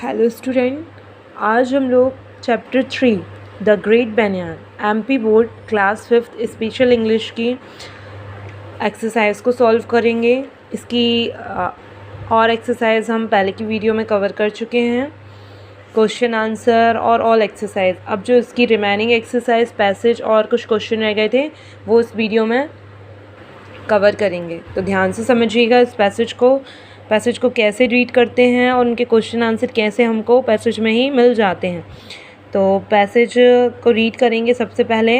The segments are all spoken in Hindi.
हेलो स्टूडेंट, आज हम लोग chapter 3 the great banyan MP board class 5th special English की एक्सरसाइज को सॉल्व करेंगे। इसकी और एक्सरसाइज हम पहले की वीडियो में कवर कर चुके हैं, क्वेश्चन आंसर और ऑल एक्सरसाइज। अब जो इसकी रिमेनिंग एक्सरसाइज पैसेज और कुछ क्वेश्चन रह गए थे वो इस वीडियो में कवर करेंगे, तो ध्यान से समझिएगा इस पैसेज को कैसे रीड करते हैं और उनके क्वेश्चन आंसर कैसे हमको पैसेज में ही मिल जाते हैं। तो पैसेज को रीड करेंगे। सबसे पहले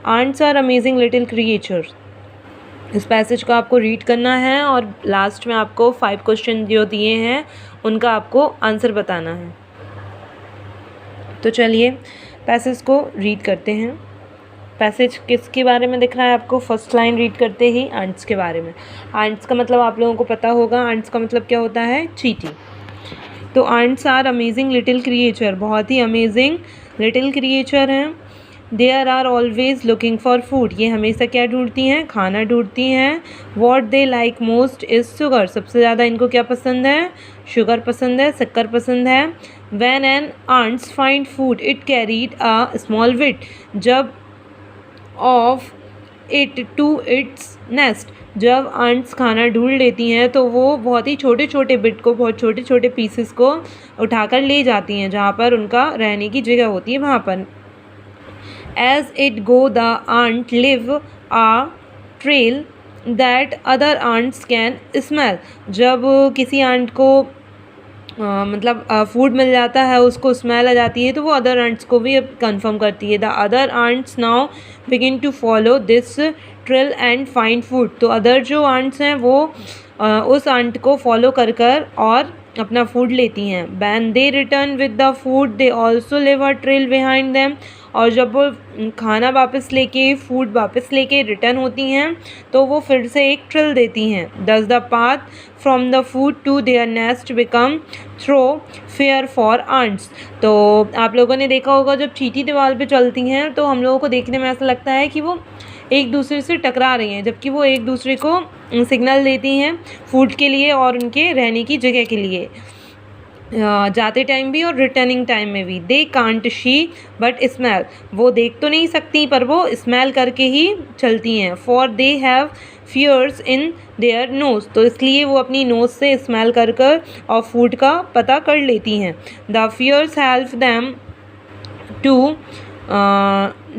ants are amazing little creatures. इस पैसेज को आपको रीड करना है और लास्ट में आपको 5 क्वेश्चन जो दिए हैं उनका आपको आंसर बताना है। तो चलिए पैसेज को रीड करते हैं। पैसेज किसके बारे में दिख रहा है आपको? फर्स्ट लाइन रीड करते ही आंट्स के बारे में। आंट्स का मतलब आप लोगों को पता होगा, आंट्स का मतलब क्या होता है? चींटी। तो ants are amazing little creature, बहुत ही अमेजिंग लिटिल क्रिएचर हैं। There are always looking for food, ये हमेशा क्या ढूंढती हैं? खाना ढूंढती हैं। What they like most is sugar, सबसे ज़्यादा इनको क्या पसंद है? शुगर पसंद है, शक्कर पसंद है। When an ants find food it carried a small bit, जब of it to its nest, जब आंट्स खाना ढूंढ लेती हैं तो वो बहुत ही छोटे छोटे बिट को, बहुत छोटे छोटे पीसेस को उठाकर ले जाती हैं जहाँ पर उनका रहने की जगह होती है वहाँ पर। As it go the ant live a trail that other ants can smell, जब किसी आंट को मतलब फूड मिल जाता है, उसको स्मेल आ जाती है, तो वो अदर आंट्स को भी कंफर्म करती है। The other ants now begin to follow this trail and find food, तो अदर जो आंट्स हैं वो उस आंट को फॉलो कर और अपना फूड लेती हैं। When they return with the food they also live a trail behind them, और जब वो खाना वापस लेके, फूड वापस लेके रिटर्न होती हैं तो वो फिर से एक ट्रेल देती हैं। Thus the path from the food to their nest become thoroughfare for ants. तो आप लोगों ने देखा होगा जब चींटी दीवार पे चलती हैं तो हम लोगों को देखने में ऐसा लगता है कि वो एक दूसरे से टकरा रही हैं, जबकि वो एक दूसरे को सिग्नल देती हैं फूड के लिए और उनके रहने की जगह के लिए, जाते टाइम भी और रिटर्निंग टाइम में भी। They can't she but smell, वो देख तो नहीं सकती पर वो स्मेल करके ही चलती हैं। For they have feelers in their nose, तो इसलिए वो अपनी नोज से स्मेल कर और फूड का पता कर लेती हैं। The feelers help them to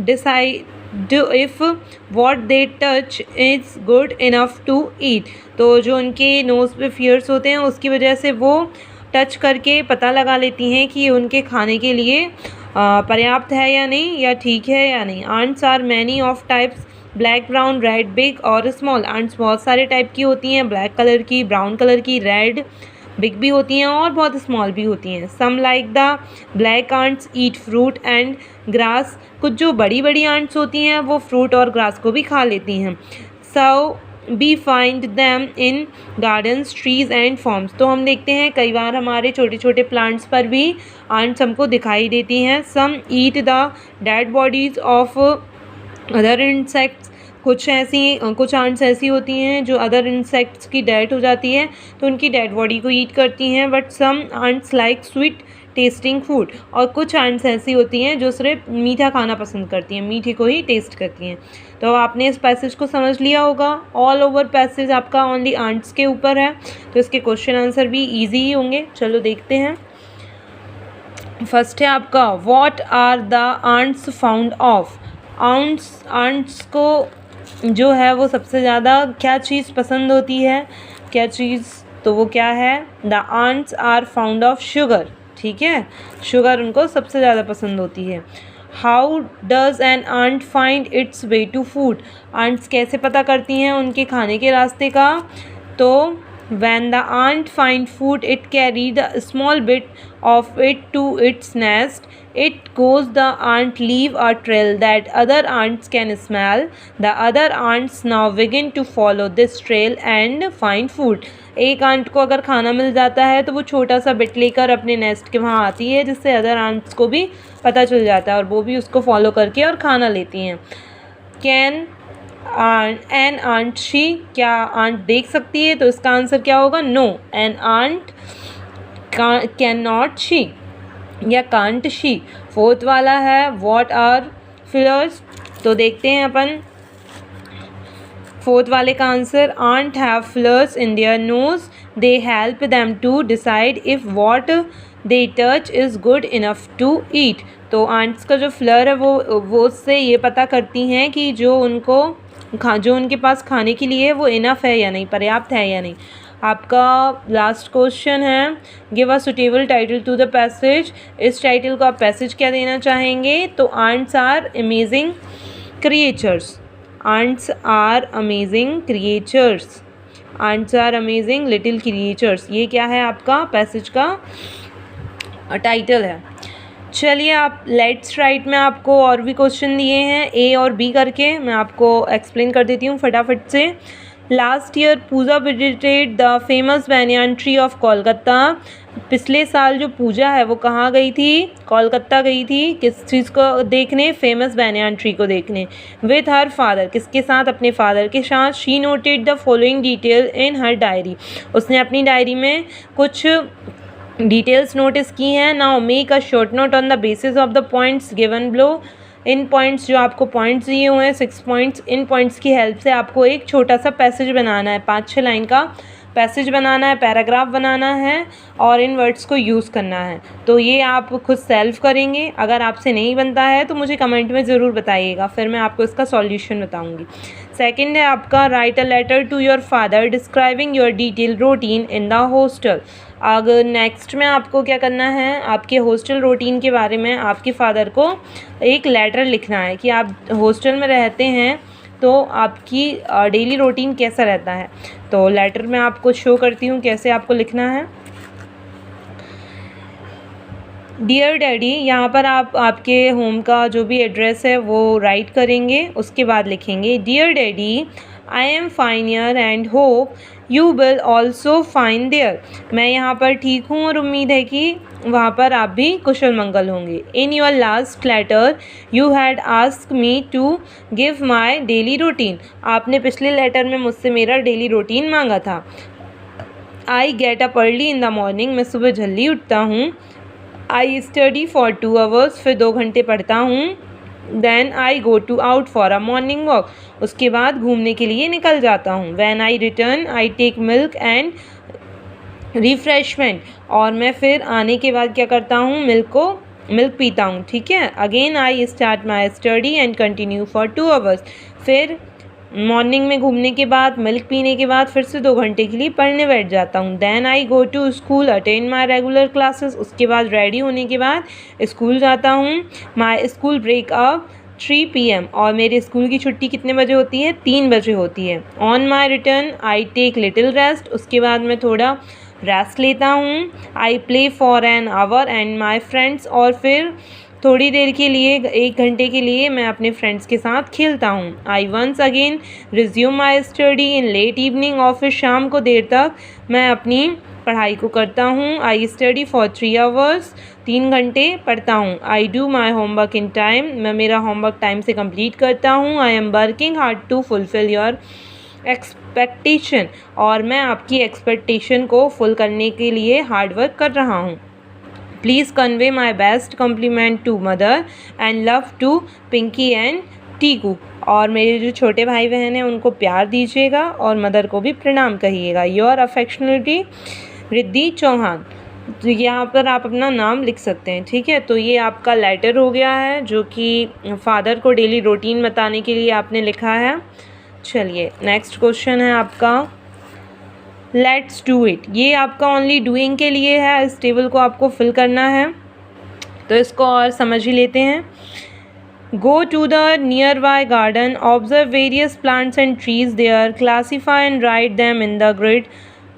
decide if what they touch is good enough to eat, तो जो उनके नोज़ पे फियर्स होते हैं उसकी वजह से वो टच करके पता लगा लेती हैं कि उनके खाने के लिए पर्याप्त है या नहीं, या ठीक है या नहीं। Ants are many of types, black, brown, red, big और स्मॉल। आंट्स बहुत सारे टाइप की होती हैं, ब्लैक कलर की, ब्राउन कलर की, रेड, बिग भी होती हैं और बहुत स्मॉल भी होती हैं। Some like the black ants eat fruit and grass, कुछ जो बड़ी बड़ी आंट्स होती हैं वो फ्रूट और ग्रास को भी खा लेती हैं। So we find them in gardens, trees and farms, तो हम देखते हैं कई बार हमारे छोटे छोटे प्लांट्स पर भी आंट्स हमको दिखाई देती हैं। Some eat the dead bodies of other insects, कुछ आंट्स ऐसी होती हैं जो अदर इंसेक्ट्स की डेथ हो जाती है तो उनकी डेड बॉडी को ईट करती हैं। But some ants like sweet tasting food, और कुछ आंट्स ऐसी होती हैं जो सिर्फ मीठा खाना पसंद करती हैं, मीठे को ही टेस्ट करती हैं। तो आपने इस पैसेज को समझ लिया होगा। ऑल ओवर पैसेज आपका ओनली आंट्स के ऊपर है, तो इसके क्वेश्चन आंसर भी ईजी ही होंगे। चलो देखते हैं। फर्स्ट है आपका what are the ants found of. Ants को जो है वो सबसे ज़्यादा क्या चीज़ पसंद होती है? क्या चीज़? तो वो क्या है? The ants are found of sugar, ठीक है, शुगर उनको सबसे ज़्यादा पसंद होती है। How does an ant find its way to food, ants कैसे पता करती हैं उनके खाने के रास्ते का? तो when the ant find food it carry the small bit of it to its nest, it goes the ant leave a trail that other ants can smell, the other ants now begin to follow this trail and find food। एक आंट को अगर खाना मिल जाता है तो वो छोटा सा बिट लेकर अपने नेस्ट के वहाँ आती है, जिससे अदर आंट्स को भी पता चल जाता है और वो भी उसको फॉलो करके और खाना लेती हैं। कैन एन आंट शी, क्या आंट देख सकती है? तो इसका आंसर क्या होगा? No. An ant can not see या कांट शी। फोर्थ वाला है व्हाट आर फ्लवर्स। तो देखते हैं अपन फोर्थ वाले का answer, ant have feelers in their nose, they help them to decide if what they touch is good enough to eat. तो आंट्स का जो फ्लर है वो उससे ये पता करती हैं कि जो उनके पास खाने के लिए वो इनफ है या नहीं, पर्याप्त है या नहीं। आपका लास्ट क्वेश्चन है, give a suitable title to the passage. इस टाइटल को आप पैसेज क्या देना चाहेंगे? तो ants are amazing creatures. Ants are amazing creatures. Ants are amazing little creatures. ये क्या है आपका पैसेज का टाइटल है। चलिए आप लेट्स राइट में आपको और भी क्वेश्चन दिए हैं ए और बी करके, मैं आपको एक्सप्लेन कर देती हूँ फटाफट से। Last year Puja visited the famous banyan tree of Kolkata. पिछले साल जो पूजा है वो कहाँ गई थी? कोलकाता गई थी। किस चीज़ को देखने? फेमस बैनियान ट्री को देखने। विथ हर फादर, किसके साथ? अपने फादर के साथ। She noted the following detail in her diary. उसने अपनी डायरी में कुछ डिटेल्स नोटिस की हैं। Now make a short note on the basis of the points given below. In points, जो आपको पॉइंट्स दिए हुए हैं 6 पॉइंट्स, इन पॉइंट्स की हेल्प से आपको एक छोटा सा पैसेज बनाना है, 5-6 लाइन का पैसेज बनाना है, पैराग्राफ बनाना है और इन वर्ड्स को यूज़ करना है। तो ये आप खुद सेल्फ करेंगे। अगर आपसे नहीं बनता है तो मुझे कमेंट में ज़रूर बताइएगा, फिर मैं आपको इसका सॉल्यूशन बताऊंगी। सेकंड है आपका write a letter to your father describing your detail routine in the hostel. अगर नेक्स्ट में आपको क्या करना है, आपके हॉस्टल रूटीन के बारे में आपके फादर को एक लेटर लिखना है कि आप हॉस्टल में रहते हैं तो आपकी डेली रूटीन कैसा रहता है। तो लेटर में आपको शो करती हूँ कैसे आपको लिखना है। डियर डैडी, यहाँ पर आप आपके होम का जो भी एड्रेस है वो राइट करेंगे, उसके बाद लिखेंगे dear daddy I am fine here and hope you will also fine there. मैं यहाँ पर ठीक हूँ और उम्मीद है कि वहाँ पर आप भी कुशल मंगल होंगे। In your last letter you had ask me to give my daily routine. आपने पिछले लेटर में मुझसे मेरा डेली रूटीन मांगा था। I get up early in the morning, मैं सुबह जल्दी उठता हूँ। आई स्टडी फॉर 2 hours, फिर 2 घंटे पढ़ता हूँ। Then I go to out for a morning walk, उसके बाद घूमने के लिए निकल जाता हूँ। When I return I take milk and refreshment, और मैं फिर आने के बाद क्या करता हूँ, मिल्क पीता हूँ। ठीक है। Again I start my study and continue for 2 hours, फिर मॉर्निंग में घूमने के बाद मिल्क पीने के बाद फिर से 2 घंटे के लिए पढ़ने बैठ जाता हूँ। Then I go to school attend my regular classes, उसके बाद रेडी होने के बाद स्कूल जाता हूँ। My school break up 3 PM, और मेरे स्कूल की छुट्टी कितने बजे होती है? 3 बजे होती है। On my return I take little rest, उसके बाद मैं थोड़ा रेस्ट लेता हूँ। I play for an hour and my friends, और फिर थोड़ी देर के लिए 1 घंटे के लिए मैं अपने फ्रेंड्स के साथ खेलता हूँ। I once again resume my study in late evening, और फिर शाम को देर तक मैं अपनी पढ़ाई को करता हूँ। आई स्टडी फॉर 3 hours, 3 घंटे पढ़ता हूँ। I do my homework in time, मैं मेरा होमवर्क टाइम से कंप्लीट करता हूँ। I am working hard to fulfil your expectation, और मैं आपकी एक्सपेक्टेशन को फुल करने के लिए हार्ड वर्क कर रहा हूँ। Please convey my best compliment to mother and love to Pinky and Tiku, और मेरे जो छोटे भाई बहन हैं उनको प्यार दीजिएगा और मदर को भी प्रणाम कहिएगा। Your affectionately Riddhi Chauhan. तो यहाँ पर आप अपना नाम लिख सकते हैं। ठीक है। तो ये आपका लेटर हो गया है जो कि फादर को डेली रूटीन बताने के लिए आपने लिखा है। चलिए नेक्स्ट क्वेश्चन है आपका लेट्स डू इट। ये आपका ओनली डूइंग के लिए है, इस टेबल को आपको फिल करना है। तो इसको और समझ ही लेते हैं। Go to the nearby garden, observe various plants and trees there, classify and write them in the grid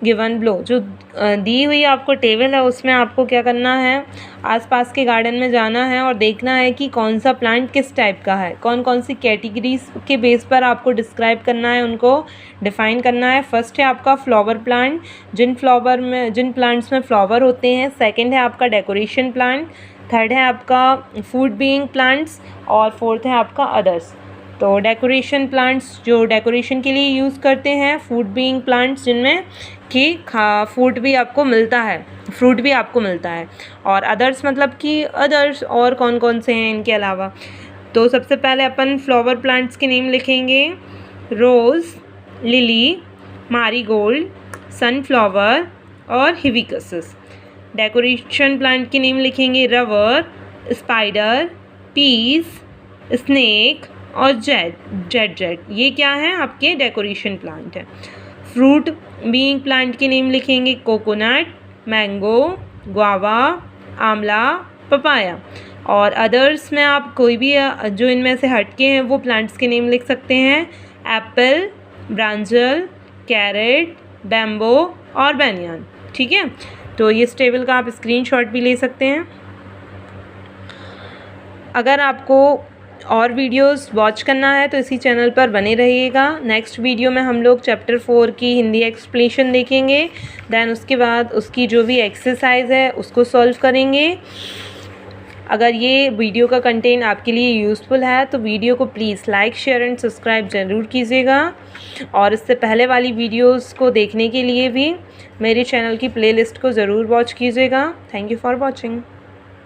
given below. जो दी हुई आपको टेबल है उसमें आपको क्या करना है, आसपास के गार्डन में जाना है और देखना है कि कौन सा प्लांट किस टाइप का है, कौन कौन सी कैटेगरीज के बेस पर आपको डिस्क्राइब करना है, उनको डिफ़ाइन करना है। फर्स्ट है आपका फ्लावर प्लांट, जिन प्लांट्स में फ्लावर होते हैं। सेकंड है आपका डेकोरेशन प्लांट। थर्ड है आपका फूड बीइंग प्लांट्स, और फोर्थ है आपका अदर्स। तो डेकोरेशन प्लांट्स जो डेकोरेशन के लिए यूज़ करते हैं, फूड बीइंग प्लांट्स जिनमें कि फूड भी आपको मिलता है, फ्रूट भी आपको मिलता है। और अदर्स मतलब कि अदर्स और कौन कौन से हैं इनके अलावा। तो सबसे पहले अपन फ्लावर प्लांट्स के नेम लिखेंगे, रोज़, लिली, मारीगोल्ड, सनफ्लावर और हिबिस्कस। डेकोरेशन प्लांट के नेम लिखेंगे, रबर, स्पाइडर, पीस, स्नेक और जेड। ये क्या है, आपके डेकोरेशन प्लांट है। फ्रूट बीइंग प्लांट के नेम लिखेंगे, कोकोनट, मैंगो, गुआवा, आंवला, पपाया। और अदर्स में आप कोई भी जो इनमें से हटके हैं वो प्लांट्स के नेम लिख सकते हैं, एप्पल, ब्रांजल, कैरेट, बैम्बो और बैनियान। ठीक है, तो इस टेबल का आप स्क्रीनशॉट भी ले सकते हैं। अगर आपको और वीडियोस वॉच करना है तो इसी चैनल पर बने रहिएगा। नेक्स्ट वीडियो में हम लोग चैप्टर 4 की हिंदी एक्सप्लेनेशन देखेंगे, देन उसके बाद उसकी जो भी एक्सरसाइज है उसको सॉल्व करेंगे। अगर ये वीडियो का कंटेंट आपके लिए यूज़फुल है तो वीडियो को please like, share and subscribe ज़रूर कीजिएगा। और इससे पहले वाली वीडियोस को देखने के लिए भी मेरे चैनल की प्लेलिस्ट को ज़रूर वॉच कीजिएगा। Thank you for watching.